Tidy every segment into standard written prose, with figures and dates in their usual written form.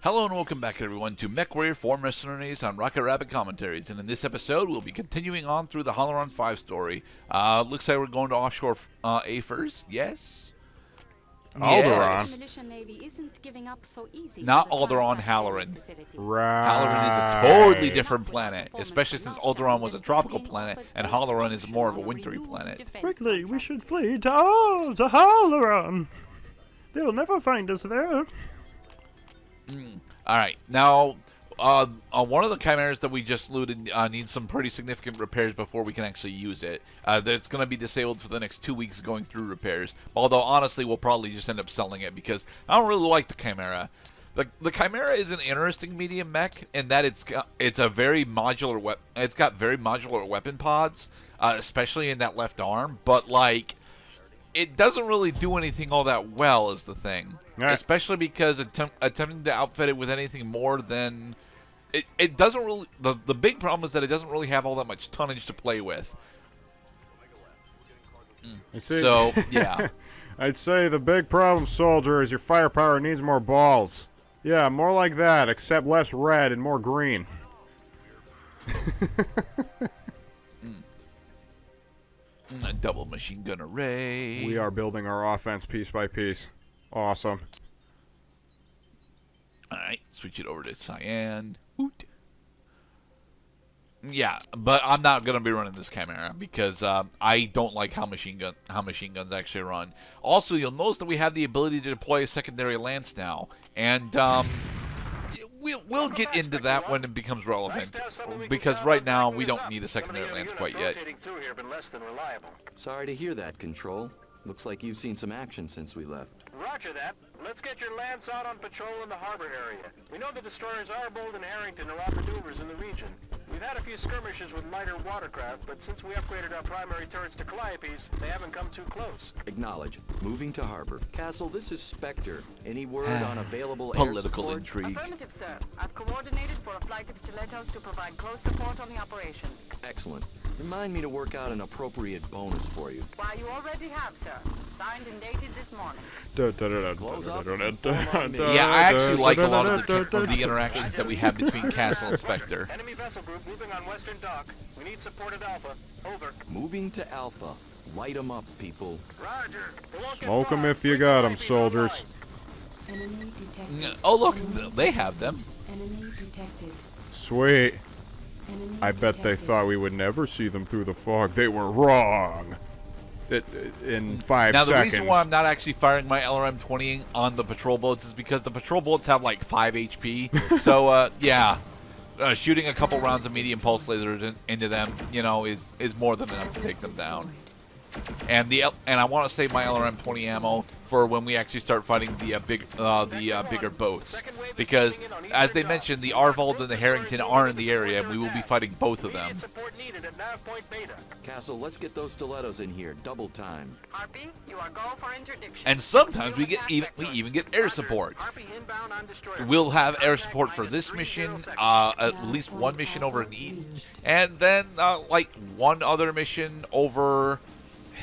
Hello and welcome back everyone to Mechwarrior for Mercenaries on Rocket Rabbit Commentaries, and in this episode we'll be continuing on through the Halloran 5 story. Looks like we're going to offshore Aphers, yes? Alderon. Yes. So Not Alderon, Halloran. Right. Halloran is a totally different planet, especially since Alderon was a tropical planet and Halloran is more of a wintry planet. Quickly, we should flee to Halloran. They'll never find us there. Alright, now, one of the chimeras that we just looted needs some pretty significant repairs before we can actually use it. It's going to be disabled for the next 2 weeks going through repairs. Although, honestly, we'll probably just end up selling it because I don't really like the chimera. The chimera is an interesting medium mech in that it's a very modular it's got very modular weapon pods, especially in that left arm, but like it doesn't really do anything all that well is the thing. Yeah. Especially because attempting to outfit it with anything more than it doesn't really the big problem is that it doesn't really have all that much tonnage to play with. So yeah. I'd say the big problem, soldier, is your firepower needs more balls. Yeah, more like that, except less red and more green. A double machine gun array. We are building our offense piece by piece. Awesome. Alright, switch it over to cyan. Hoot. Yeah, but I'm not gonna be running this chimera because I don't like how machine guns actually run. Also, you'll notice that we have the ability to deploy a secondary lance now, and we'll get into that when it becomes relevant. Because right now we don't need a secondary lance quite yet. Sorry to hear that, Control. Looks like you've seen some action since we left. Roger that. Let's get your lance out on patrol in the harbor area. We know the destroyers Arbold and Harrington are on maneuvers in the region. We've had a few skirmishes with lighter watercraft, but since we upgraded our primary turrets to Calliopes, they haven't come too close. Acknowledge. Moving to harbor. Castle, this is Spectre. Any word on available political air support? intrigue. Affirmative, sir. I've coordinated for a flight of stilettos to provide close support on the operation. Excellent. Remind me to work out an appropriate bonus for you. Why, you already have, sir. Signed and dated this morning. Yeah, I actually like a lot of the interactions that we have between Castle and Spectre. Enemy vessel group moving on western dock. We need support at Alpha. Over. Moving to Alpha. Light 'em up, people. Roger. Smoke them if you got them, soldiers. Enemy detected. Oh look, they have them. Enemy detected. Sweet. Enemy I bet they detected. thought we would never see them through the fog. They were wrong. In 5 Now, the seconds. reason why I'm not actually firing my LRM-20 on the patrol boats is because the patrol boats have like 5 HP. So, yeah, shooting a couple rounds of medium pulse lasers into them, you know, is more than enough to take them down. And I want to save my LRM-20 ammo for when we actually start fighting the bigger boats, because as they mentioned, the Arvold and the Harrington are in the area, and we will be fighting both of them. Castle, let's get those stilettos in here. Double time. Harpy, you are go for interdiction. And sometimes we even get air support. We'll have air support for this mission, at least one mission over in Eden, and then like one other mission over.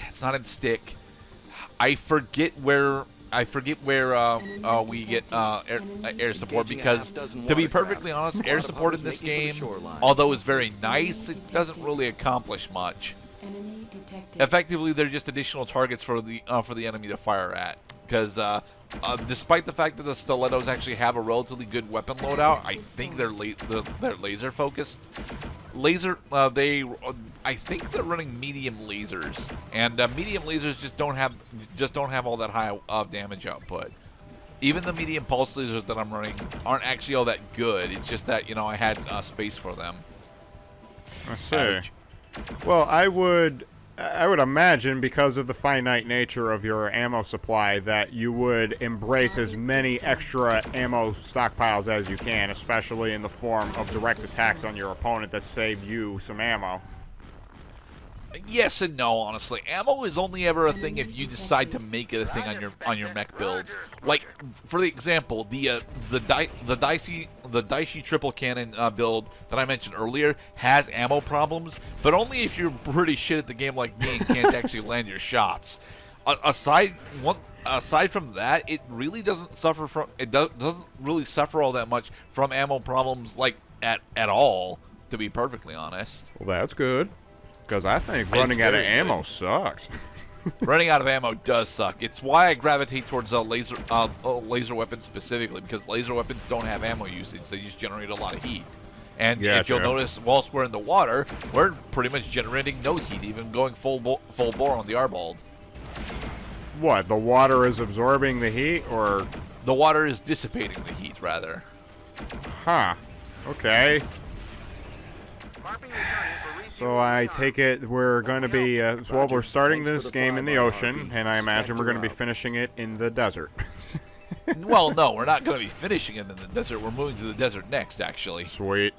It's not in Stick. I forget where we get air support, because to be perfectly honest, air support in this game, although it's very nice, it doesn't really accomplish much. Enemy detected. Effectively, they're just additional targets for the enemy to fire at. Because despite the fact that the stilettos actually have a relatively good weapon loadout, I think they're laser focused. I think they're running medium lasers, and medium lasers just don't have all that high of damage output. Even the medium pulse lasers that I'm running aren't actually all that good. It's just that, you know, I had space for them. I see. Well, I would imagine, because of the finite nature of your ammo supply, that you would embrace as many extra ammo stockpiles as you can, especially in the form of direct attacks on your opponent that save you some ammo. Yes and no, honestly. Ammo is only ever a thing if you decide to make it a thing on your mech builds. Like, for the example, the Dicey triple cannon build that I mentioned earlier has ammo problems, but only if you're pretty shit at the game like me and can't actually land your shots. aside from that, it really doesn't suffer from doesn't really suffer all that much from ammo problems like at all. To be perfectly honest, Well, that's good. Because I think running out of very ammo good. sucks. running out of ammo does suck. It's why I gravitate towards laser weapons specifically, because laser weapons don't have ammo usage. They just generate a lot of heat. And Yeah, if you'll true. notice, whilst we're in the water, we're pretty much generating no heat, even going full bore on the Arbald. What, the water is absorbing the heat, or... The water is dissipating the heat, rather. Huh. Okay. Marking your journey for refueling So I the take it we're going to be... well, we're starting this game in the ocean, and I imagine we're going to be Spectre finishing it in the desert. Well, no, we're not going to be finishing it in the desert. We're moving to the desert next, actually. Sweet.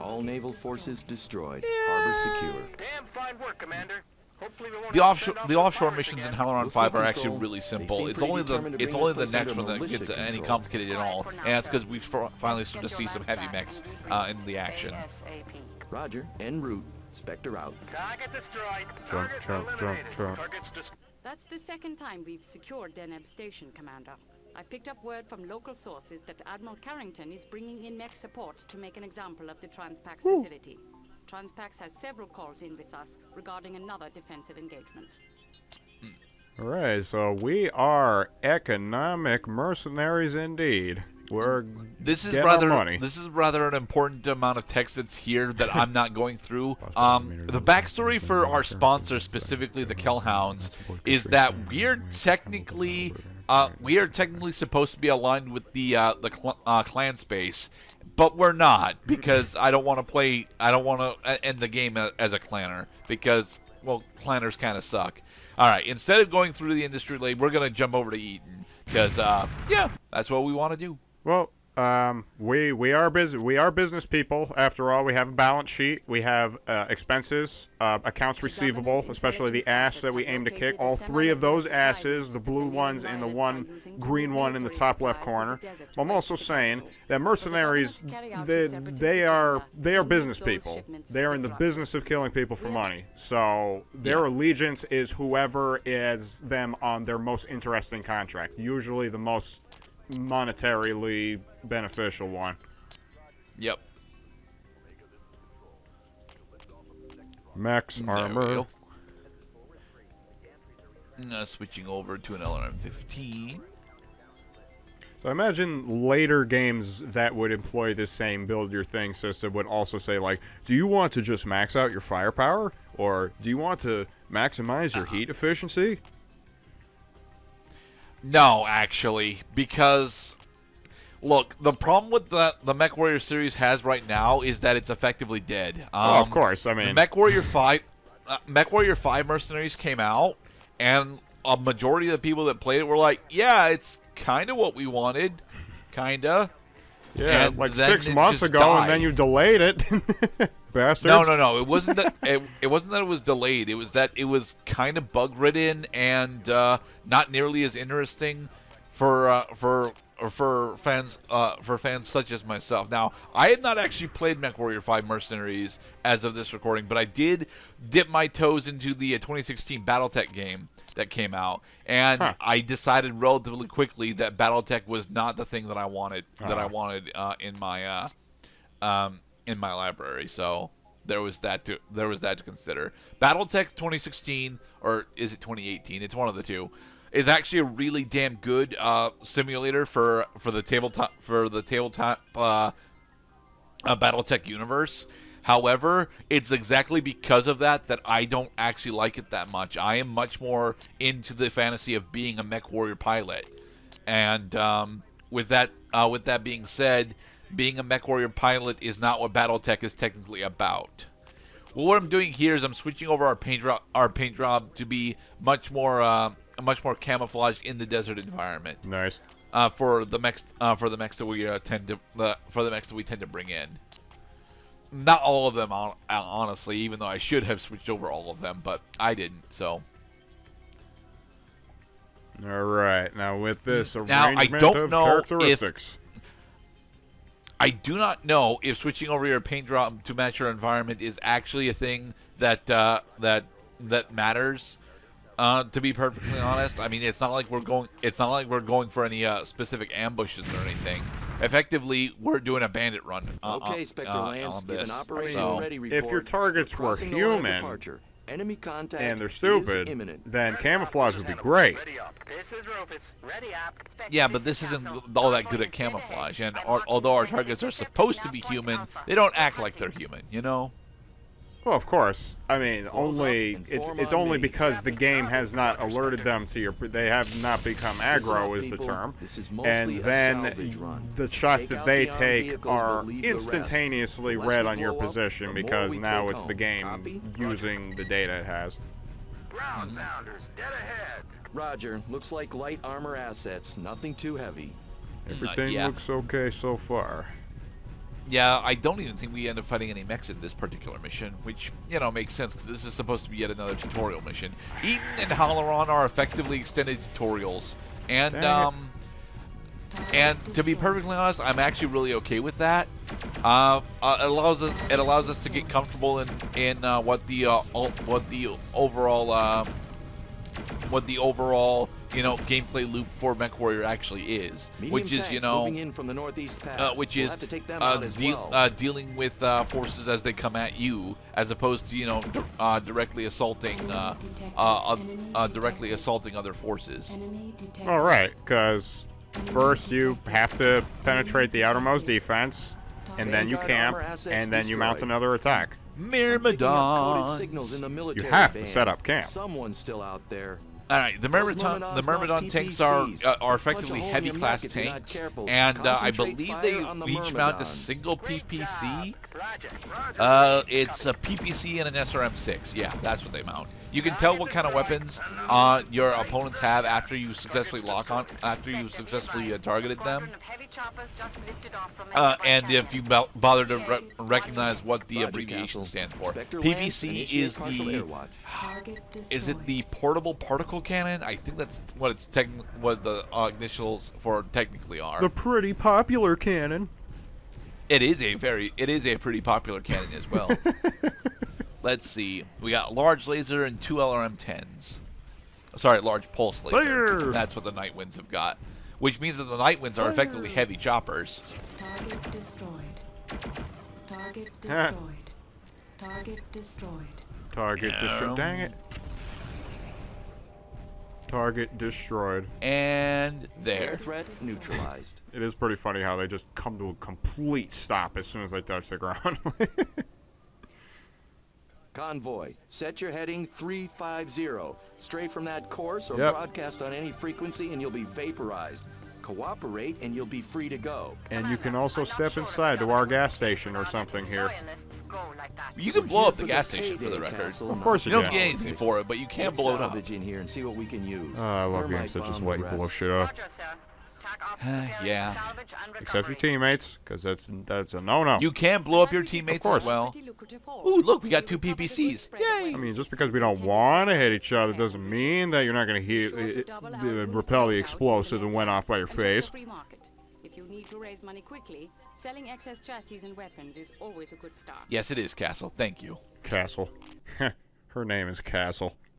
All naval forces destroyed. Harbor secure. Damn fine work, Commander. Hopefully we won't The have to offshore send off the those offshore pirates missions in again. Halloran We'll 5 see are actually control. really They simple. seem It's pretty only the determined to it's bring only this the place next under one that militia gets any control. complicated at all, and that's because we've finally started to see some heavy mechs in the action. ASAP. Roger. En route. Spectre out. Target destroyed. Jump, Target jump, jump, eliminated. jump. Target's destroyed. That's the second time we've secured Deneb Station, Commander. I picked up word from local sources that Admiral Carrington is bringing in mech support to make an example of the Transpax facility. Transpax has several calls in with us regarding another defensive engagement. Alright, so we are economic mercenaries indeed. We're This is getting our money. rather an important amount of text that's here that I'm not going through. The backstory for our sponsor, specifically the Kellhounds, is that we're technically supposed to be aligned with the clan space, but we're not, because I don't want to end the game as a clanner, because, well, clanners kind of suck. All right, instead of going through the industry lane, we're gonna jump over to Eden, because yeah, that's what we want to do. Well, we are business people. After all, we have a balance sheet. We have expenses, accounts receivable, especially the ass that we aim to kick. All three of those asses, the blue ones and the one green one in the top left corner. I'm also saying that mercenaries, they are business people. They are in the business of killing people for money. So their allegiance is whoever is them on their most interesting contract. Usually the most monetarily beneficial one. Yep. Max There we armor. go. Switching over to an LRM-15. So I imagine later games that would employ this same build your thing system would also say, like, do you want to just max out your firepower? Or do you want to maximize your heat efficiency? No, actually, because look, the problem with the Mechwarrior series has right now is that it's effectively dead. Well, of course, I mean, Mechwarrior 5 Mercenaries came out, and a majority of the people that played it were like, yeah, it's kind of what we wanted, kinda. yeah, and like then 6 it months just ago, died. and then you delayed it, bastards. No. It wasn't that. It wasn't that it was delayed. It was that it was kind of bug ridden and not nearly as interesting for fans such as myself. Now, I had not actually played Mechwarrior 5 Mercenaries as of this recording, but I did dip my toes into the 2016 BattleTech game that came out, and I decided relatively quickly that BattleTech was not the thing that I wanted. In my library. So there was that to consider. BattleTech 2016, or is it 2018? It's one of the two. Is actually a really damn good simulator for the tabletop BattleTech universe. However, it's exactly because of that I don't actually like it that much. I am much more into the fantasy of being a Mechwarrior pilot, and with that being said, being a Mechwarrior pilot is not what BattleTech is technically about. Well, what I'm doing here is I'm switching over our paint job to be much more camouflaged in the desert environment. Nice. For the mechs that we tend to bring in. Not all of them, honestly, even though I should have switched over all of them, but I didn't. So. All right. Now with this Now, arrangement I don't of know characteristics. I do not know if switching over your paint job to match your environment is actually a thing that matters. To be perfectly honest, I mean, it's not like we're going. It's not like we're going for any specific ambushes or anything. Effectively, we're doing a bandit run. Okay, Spectre Lance, on give an this. operational So, ready report. If your targets were Crossing the line of human departure. Enemy contact and they're is stupid, imminent. then camouflage would be great. Ready up. This is Rufus. Ready up. yeah, but this isn't all that good at camouflage. And although our targets are supposed to be human, they don't act like they're human. You know. Well, of course. I mean, only and it's form it's on only me. because the game has not alerted them to your. They have not become Listen aggro, up, is the people. term. This is mostly And a then salvage run. the shots Take that out they the armed take vehicles, are but leave the rest. instantaneously The less read we on your blow up, position the more because we now take it's the home. game Copy? using the data it has. Ground bounders, dead ahead. Roger. Looks like light armor assets. Nothing too heavy. Everything yeah. looks okay so far. Yeah, I don't even think we end up fighting any mechs in this particular mission, which, you know, makes sense because this is supposed to be yet another tutorial mission. Eden and Halloran are effectively extended tutorials, and Dang and to be perfectly honest, I'm actually really okay with that. It allows us to get comfortable in what the overall you know gameplay loop for Mechwarrior actually is, Medium which is tanks moving in from the northeast pass. which We'll is have to take them out as well. dealing with forces as they come at you, as opposed to directly assaulting other forces. Enemy detected. All right, because first you have to penetrate the outermost defense, and then you Vanguard camp, armor assets and then you mount destroyed. another attack. Picking up coded Myrmidons. signals in the military have to band. set up camp. Someone's still out there. All right, the Myrmidon Myrmidons tanks mount are PPCs. effectively Punch a hole in heavy your class neck if you're not tanks, careful. and I Concentrate believe they fire on the each mount a Myrmidons. single Great PPC. job. Roger. It's a PPC and an SRM6. Yeah, that's what they mount. You can tell what kind of weapons your opponents have after you successfully targeted them. And if you bother to recognize what the Roger, abbreviations Castle. stand for. Spectre Lance, PPC initiate is partial air the watch. Target is it the destroyed. portable particle cannon? I think that's what it's what the initials for technically are. The pretty popular cannon. It is a pretty popular cannon as well. Let's see. We got large laser and 2 LRM-10s. Sorry, large pulse laser. Fire! That's what the Night Winds have got. Which means that the Night Winds are effectively heavy choppers. Target destroyed. Target destroyed. Target destroyed. Target destroyed. Dang it. Target destroyed. And Air there. threat neutralized. It is pretty funny how they just come to a complete stop as soon as they touch the ground. Convoy, set your heading 350. Stray from that course or Yep. broadcast on any frequency and you'll be vaporized. Cooperate and you'll be free to go. And you can also step inside to our gas station or something here. You can We're blow here up the for gas station for payday, the record. Castle, Of course You you don't can. get anything for it, but you can blow it up. Salvage in here and see what we can use. I love Thermite games that just bomb let the you blow rest. shit up. Yeah. Except your teammates, because that's a no-no. You can blow up your teammates course. as well. Ooh, look, we got 2 PPCs. Yay! I mean, just because we don't want to hit each other doesn't mean that you're not going to repel the explosive that went off by your face. If you need to raise money quickly, selling excess chassis and weapons is always a good start. Yes, it is, Castle. Thank you. Castle. Her name is Castle.